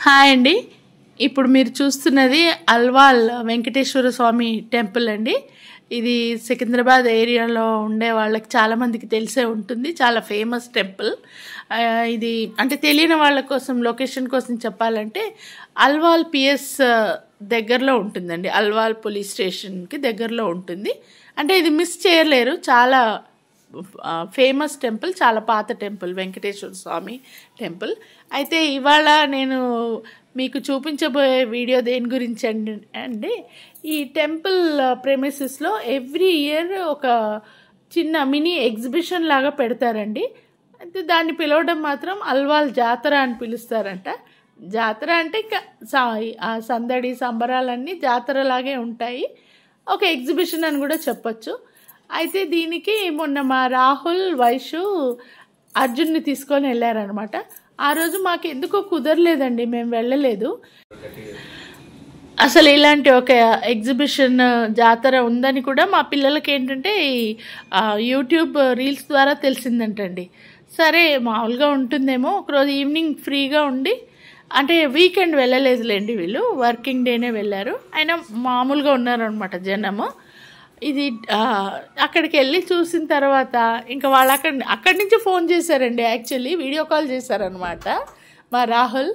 Hi అండి. ఇప్పుడు మీరు చూస్తున్నది అల్వాల్ వెంకటేశ్వర స్వామి టెంపుల్ అండి. ఇది సికింద్రాబాద్ ఏరియాలో ఉండే వాళ్ళకి చాలామందికి తెలిసే ఉంటుంది. చాలా ఫేమస్ టెంపుల్. ఇది అంటే తెలియని వాళ్ళ కోసం లొకేషన్ కోసం చెప్పాలంటే అల్వాల్ పిఎస్ దగ్గరలో ఉంటుందండి. అల్వాల్ పోలీస్ స్టేషన్కి దగ్గరలో ఉంటుంది. అంటే ఇది మిస్ చేయలేరు. చాలా ఫేమస్ టెంపుల్, చాలా పాత టెంపుల్, వెంకటేశ్వర స్వామి టెంపుల్. అయితే ఇవాళ నేను మీకు చూపించబోయే వీడియో దేని గురించి అండి, ఈ టెంపుల్ ప్రెమిసెస్లో ఎవ్రీ ఇయర్ ఒక చిన్న మినీ ఎగ్జిబిషన్ లాగా పెడతారండి. అయితే దాన్ని పిలవడం మాత్రం అల్వాల్ జాతర అని పిలుస్తారంట. జాతర అంటే ఇంకా సందడి సంబరాలన్నీ జాతరలాగే ఉంటాయి. ఒక ఎగ్జిబిషన్ అని కూడా చెప్పచ్చు. అయితే దీనికి మొన్న మా రాహుల్, వైషు, అర్జున్ని తీసుకొని వెళ్ళారనమాట. ఆ రోజు మాకు ఎందుకో కుదరలేదండి, మేము వెళ్ళలేదు. అసలు ఇలాంటి ఒక ఎగ్జిబిషన్ జాతర ఉందని కూడా మా పిల్లలకి ఏంటంటే యూట్యూబ్ రీల్స్ ద్వారా తెలిసిందంటండి. సరే మామూలుగా ఉంటుందేమో, ఒకరోజు ఈవినింగ్ ఫ్రీగా ఉండి, అంటే వీకెండ్ వెళ్ళలేదులేండి, వీళ్ళు వర్కింగ్ డేనే వెళ్ళారు. అయినా మామూలుగా ఉన్నారనమాట జనము. ఇది అక్కడికి వెళ్ళి చూసిన తర్వాత ఇంకా వాళ్ళు అక్కడి నుంచి ఫోన్ చేశారండి. యాక్చువల్లీ వీడియో కాల్ చేశారనమాట మా రాహుల్.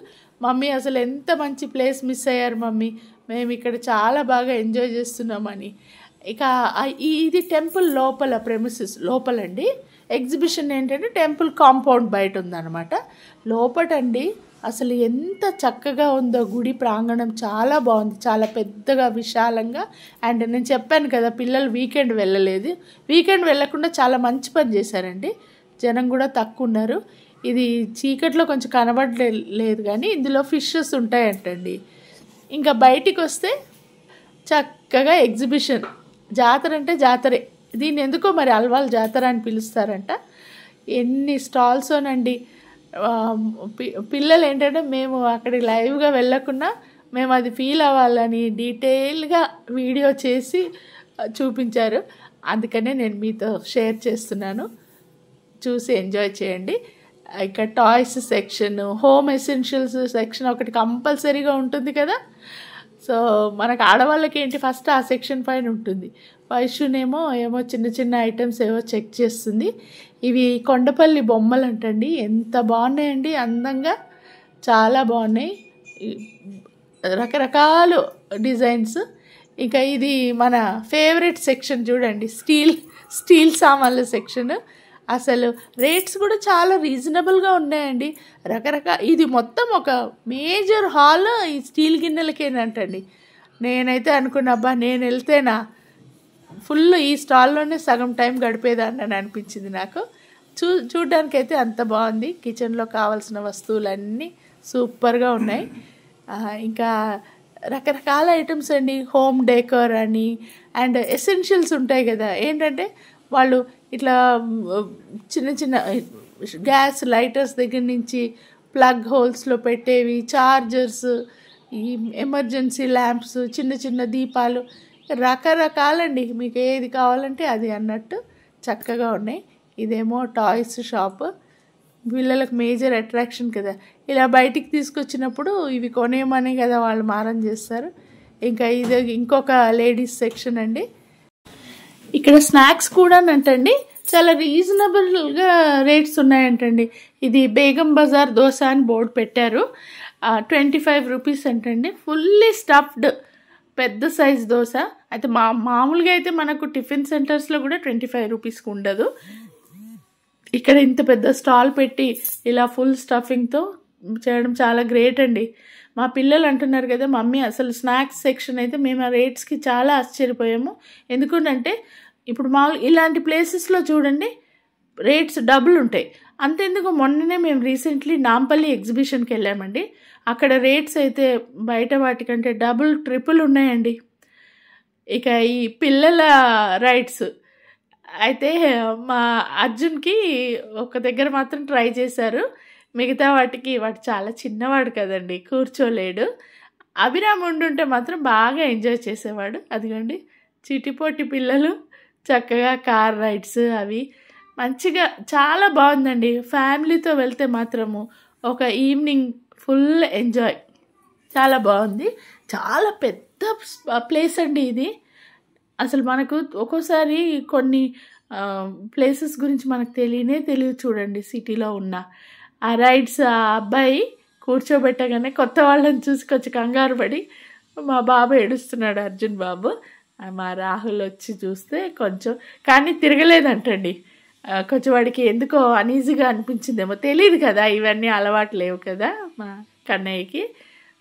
మమ్మీ అసలు ఎంత మంచి ప్లేస్ మిస్ అయ్యారు మమ్మీ, మేము ఇక్కడ చాలా బాగా ఎంజాయ్ చేస్తున్నామని. ఇక ఇది టెంపుల్ లోపల ప్రెమిసెస్ లోపలండి. ఎగ్జిబిషన్ ఏంటంటే టెంపుల్ కాంపౌండ్ బయట ఉందన్నమాట. లోపటండి అసలు ఎంత చక్కగా ఉందో గుడి ప్రాంగణం, చాలా బాగుంది, చాలా పెద్దగా విశాలంగా. అండ్ నేను చెప్పాను కదా పిల్లలు వీకెండ్ వెళ్ళలేదు, వీకెండ్ వెళ్ళకుండా చాలా మంచి పని చేశారండి. జనం కూడా తక్కువ ఉన్నారు. ఇది చీకట్లో కొంచెం కనబడలేదు కానీ ఇందులో ఫిషెస్ ఉంటాయంటండి. ఇంకా బయటికి వస్తే చక్కగా ఎగ్జిబిషన్. జాతర అంటే జాతరే. దీన్ని ఎందుకో మరి అల్వాల్ జాతర అని పిలుస్తారంట. ఎన్ని స్టాల్సోనండి. పిల్లలు ఏంటంటే మేము అక్కడికి లైవ్గా వెళ్ళకుండా మేము అది ఫీల్ అవ్వాలని డీటెయిల్గా వీడియో చేసి చూపించారు. అందుకనే నేను మీతో షేర్ చేస్తున్నాను, చూసి ఎంజాయ్ చేయండి. ఇక్కడ toys section, home essentials section ఒకటి కంపల్సరీగా ఉంటుంది కదా. సో మనకు ఆడవాళ్ళకి ఏంటి ఫస్ట్ ఆ సెక్షన్ పైన ఉంటుంది. వైషునేమో చిన్న చిన్న ఐటమ్స్ ఏవో చెక్ చేస్తుంది. ఇవి కొండపల్లి బొమ్మలు అంటండి. ఎంత బాగున్నాయండి, అందంగా చాలా బాగున్నాయి, రకరకాల డిజైన్స్. ఇంకా ఇది మన ఫేవరెట్ సెక్షన్ చూడండి, స్టీల్ సామాన్ల సెక్షన్. అసలు రేట్స్ కూడా చాలా రీజనబుల్గా ఉన్నాయండి. ఇది మొత్తం ఒక మేజర్ హాల్ ఈ స్టీల్ గిన్నెలకేనంటండి. నేనైతే అనుకున్నాబ్బా, నేను వెళ్తేనా ఫుల్ ఈ స్టాల్లోనే సగం టైం గడిపేదాన్ని అని అనిపించింది నాకు. చూడ్డానికైతే అంత బాగుంది. కిచెన్లో కావాల్సిన వస్తువులన్నీ సూపర్గా ఉన్నాయి. ఇంకా రకరకాల ఐటమ్స్ అండి, హోమ్ డెకోర్ అని అండ్ ఎసెన్షియల్స్ ఉంటాయి కదా. ఏంటంటే వాళ్ళు ఇట్లా చిన్న చిన్న గ్యాస్ లైటర్స్ దగ్గర నుంచి ప్లగ్ హోల్స్లో పెట్టేవి, చార్జర్స్, ఈ ఎమర్జెన్సీ ల్యాంప్స్, చిన్న చిన్న దీపాలు, రకరకాలండి. మీకు ఏది కావాలంటే అది అన్నట్టు చక్కగా ఉన్నాయి. ఇదేమో టాయ్స్ షాప్. పిల్లలకు మేజర్ అట్రాక్షన్ కదా. ఇలా బయటికి తీసుకొచ్చినప్పుడు ఇవి కొనేయమని కదా వాళ్ళు మారం చేస్తారు. ఇంకా ఇది ఇంకొక లేడీస్ సెక్షన్ అండి. ఇక్కడ స్నాక్స్ కూడా అంటండి చాలా రీజనబుల్గా రేట్స్ ఉన్నాయంటండి. ఇది బేగం బజార్ దోశ అని బోర్డు పెట్టారు. 25 రూపీస్ అంటండి. ఫుల్లీ స్టఫ్డ్ పెద్ద సైజ్ దోశ. అయితే మామూలుగా అయితే మనకు టిఫిన్ సెంటర్స్లో కూడా 25 రూపీస్కి ఉండదు. ఇక్కడ ఇంత పెద్ద స్టాల్ పెట్టి ఇలా ఫుల్ స్టఫింగ్తో చేయడం చాలా గ్రేట్ అండి. మా పిల్లలు అంటున్నారు కదా, మమ్మీ అసలు స్నాక్స్ సెక్షన్ అయితే మేము ఆ రేట్స్కి చాలా ఆశ్చర్యపోయాము. ఎందుకంటే ఇప్పుడు ఇలాంటి ప్లేసెస్లో చూడండి రేట్స్ డబుల్ ఉంటాయి. అంతెందుకు మొన్ననే మేము రీసెంట్లీ నాంపల్లి ఎగ్జిబిషన్కి వెళ్ళామండి. అక్కడ రేట్స్ అయితే బయట వాటికంటే డబుల్ ట్రిపుల్ ఉన్నాయండి. ఇక ఈ పిల్లల రైడ్స్ అయితే మా అర్జున్కి ఒక దగ్గర మాత్రం ట్రై చేశారు. మిగతా వాడు చాలా చిన్నవాడు కదండి, కూర్చోలేడు. అభిరామ్ ఉండుంటే మాత్రం బాగా ఎంజాయ్ చేసేవాడు. అదిగోండి చిటిపోటి పిల్లలు చక్కగా కార్ రైడ్స్ అవి మంచిగా చాలా బాగుందండి. ఫ్యామిలీతో వెళ్తే మాత్రము ఒక ఈవినింగ్ ఫుల్ ఎంజాయ్. చాలా బాగుంది. చాలా పెద్ద ప్లేస్ అండి ఇది. అసలు మనకు ఒక్కోసారి కొన్ని ప్లేసెస్ గురించి మనకు తెలియదు చూడండి సిటీలో ఉన్న. ఆ రైడ్స్ ఆ అబ్బాయి కూర్చోబెట్టగానే కొత్త వాళ్ళని చూసి కొంచెం కంగారు పడి మా బాబు ఏడుస్తున్నాడు, అర్జున్ బాబు. మా రాహుల్ వచ్చి చూస్తే కొంచెం, కానీ తిరగలేదంటండి. కొంచెం వాడికి ఎందుకో అనీజీగా అనిపించిందేమో, తెలియదు కదా, ఇవన్నీ అలవాటు లేవు కదా మా కన్నయ్యకి.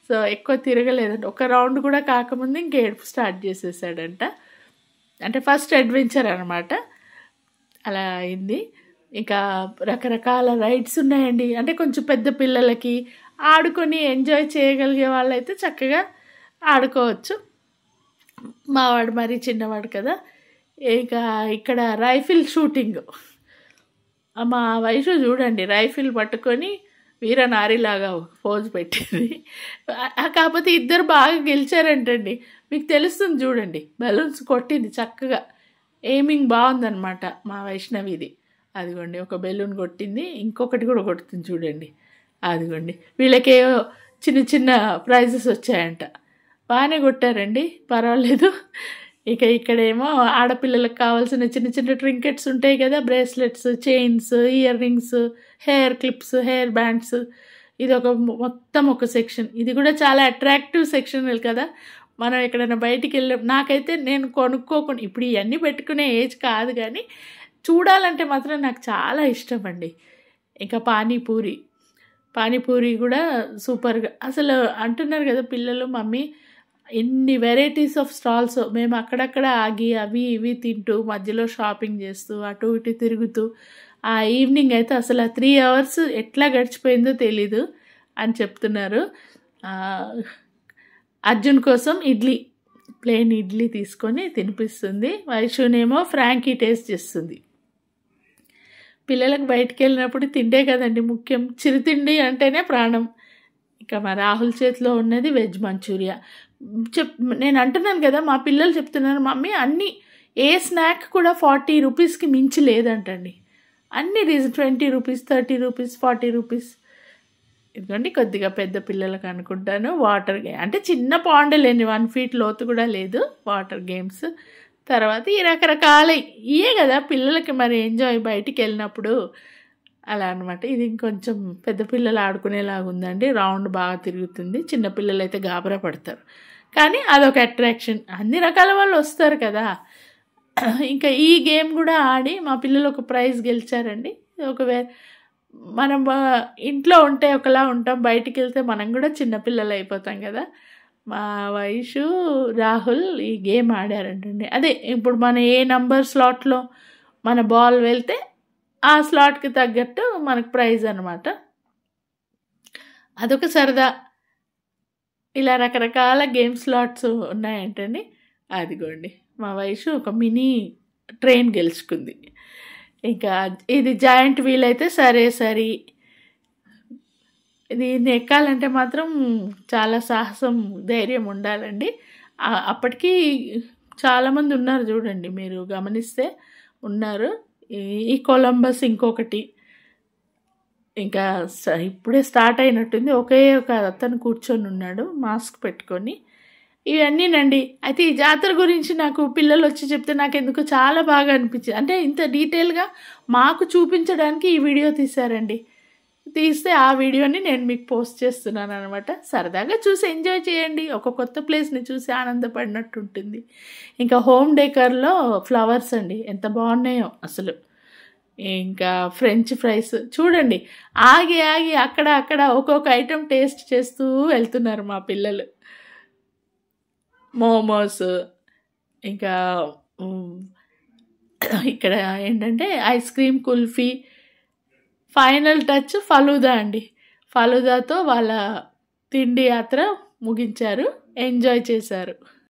సో ఎక్కువ తిరగలేదంట. ఒక రౌండ్ కూడా కాకముందు ఇంక ఏడుపు స్టార్ట్ చేసేసాడంట. అంటే ఫస్ట్ అడ్వెంచర్ అనమాట. అలా అయింది. ఇంకా రకరకాల రైడ్స్ ఉన్నాయండి. అంటే కొంచెం పెద్ద పిల్లలకి ఆడుకొని ఎంజాయ్ చేయగలిగే వాళ్ళైతే చక్కగా ఆడుకోవచ్చు. మావాడు మరీ చిన్నవాడు కదా. ఇక ఇక్కడ రైఫిల్ షూటింగ్, మా వయసు చూడండి రైఫిల్ పట్టుకొని వీరనారిలాగా పోజు పెట్టింది. కాకపోతే ఇద్దరు బాగా గెలిచారంటండి. మీకు తెలుస్తుంది చూడండి, బలూన్స్ కొట్టింది చక్కగా, ఎయిమింగ్ బాగుందనమాట మా వైష్ణవిది. అదిగోండి ఒక బెలూన్ కొట్టింది, ఇంకొకటి కూడా కొడుతుంది చూడండి. అదిగోండి వీళ్ళకేవో చిన్న చిన్న ప్రైజెస్ వచ్చాయంట. బాగానే కొట్టారండి, పర్వాలేదు. ఇక ఇక్కడేమో ఆడపిల్లలకు కావాల్సిన చిన్న చిన్న ట్రింకెట్స్ ఉంటాయి కదా, bracelets, chains, ear rings, hair clips, hair bands. ఇది మొత్తం ఒక సెక్షన్. ఇది కూడా చాలా అట్రాక్టివ్ సెక్షన్ కదా. మనం ఎక్కడైనా బయటికి నాకైతే నేను కొనుక్కోకుండా, ఇప్పుడు ఇవన్నీ పెట్టుకునే ఏజ్ కాదు కానీ చూడాలంటే మాత్రం నాకు చాలా ఇష్టం అండి. ఇంకా పానీపూరి కూడా సూపర్గా. అసలు అంటున్నారు కదా పిల్లలు, మమ్మీ ఎన్ని వెరైటీస్ ఆఫ్ స్టాల్స్. మేము అక్కడక్కడ ఆగి అవి ఇవి తింటూ మధ్యలో షాపింగ్ చేస్తూ అటు ఇటు తిరుగుతూ ఆ ఈవినింగ్ అయితే అసలు 3 hours ఎట్లా గడిచిపోయిందో తెలీదు అని చెప్తున్నారు. అర్జున్ కోసం ప్లెయిన్ ఇడ్లీ తీసుకొని తినిపిస్తుంది. వైషునేమో ఫ్రాంకీ టేస్ట్ చేస్తుంది. పిల్లలకు బయటికి వెళ్ళినప్పుడు తిండే కదండి ముఖ్యం. చిరుతిండి అంటేనే ప్రాణం. ఇక మా రాహుల్ చేతిలో ఉన్నది వెజ్ మంచూరియా. నేను అంటున్నాను కదా, మా పిల్లలు చెప్తున్నారు, మమ్మీ అన్నీ ఏ స్నాక్ కూడా 40 రూపీస్కి మించి లేదంటండి. అన్ని 20 రూపీస్, 30 రూపీస్, 40 రూపీస్. ఇదిగోండి కొద్దిగా పెద్ద పిల్లలకు అనుకుంటాను వాటర్ గేమ్, అంటే చిన్న పాండ్ లేని 1 feet లోతు కూడా లేదు, వాటర్ గేమ్స్. తర్వాత ఈ రకరకాల ఇవే కదా పిల్లలకి మరి ఎంజాయ్ బయటికి వెళ్ళినప్పుడు, అలా అనమాట. ఇది ఇంకొంచెం పెద్ద పిల్లలు ఆడుకునేలాగా ఉందండి. రౌండ్ బాగా తిరుగుతుంది. చిన్నపిల్లలు అయితే గాబరా పడతారు, కానీ అదొక అట్రాక్షన్. అన్ని రకాల వాళ్ళు వస్తారు కదా. ఇంకా ఈ గేమ్ కూడా ఆడి మా పిల్లలు ఒక ప్రైజ్ గెలిచారండి. మనం ఇంట్లో ఉంటే ఒకలా ఉంటాం, బయటికి వెళ్తే మనం కూడా చిన్నపిల్లలు అయిపోతాం కదా. మా వైషు రాహుల్ ఈ గేమ్ ఆడారంటండి. అదే ఇప్పుడు మన ఏ నంబర్ స్లాట్లో మన బాల్ వెళ్తే ఆ స్లాట్కి తగ్గట్టు మనకు ప్రైజ్ అనమాట. అదొక సరదా. ఇలా రకరకాల గేమ్ స్లాట్స్ ఉన్నాయంటండి. అదిగోండి మా వైషు ఒక మినీ ట్రైన్ గెలుచుకుంది. ఇంకా ఇది జాయింట్ వీల్ అయితే సరే. దీన్ని ఎక్కాలంటే మాత్రం చాలా సాహసం, ధైర్యం ఉండాలండి. అప్పటికి చాలామంది ఉన్నారు చూడండి, మీరు గమనిస్తే ఉన్నారు. ఈ కొలంబస్ ఇంకొకటి, ఇంకా ఇప్పుడే స్టార్ట్ అయినట్టుంది. ఒకే ఒక అతను కూర్చొని ఉన్నాడు మాస్క్ పెట్టుకొని. ఇవన్నీనండి. అయితే ఈ జాతర గురించి నాకు పిల్లలు వచ్చి చెప్తే నాకు ఎందుకో చాలా బాగా అనిపించింది. అంటే ఇంత డీటెయిల్గా మాకు చూపించడానికి ఈ వీడియో తీస్తే ఆ వీడియోని నేను మీకు పోస్ట్ చేస్తున్నాను అనమాట. సరదాగా చూసి ఎంజాయ్ చేయండి. ఒక కొత్త ప్లేస్ని చూసి ఆనందపడినట్టు ఉంటుంది. ఇంకా హోమ్ డెకర్లో ఫ్లవర్స్ అండి ఎంత బాగున్నాయో అసలు. ఇంకా ఫ్రెంచ్ ఫ్రైస్ చూడండి, ఆగి అక్కడ ఒక్కొక్క ఐటెం టేస్ట్ చేస్తూ వెళ్తున్నారు మా పిల్లలు. మోమోస్, ఇంకా ఇక్కడ ఏంటంటే ice cream, kulfi, final touch falooda అండి. ఫలూదాతో వాళ్ళ తిండి యాత్ర ముగించారు, ఎంజాయ్ చేశారు.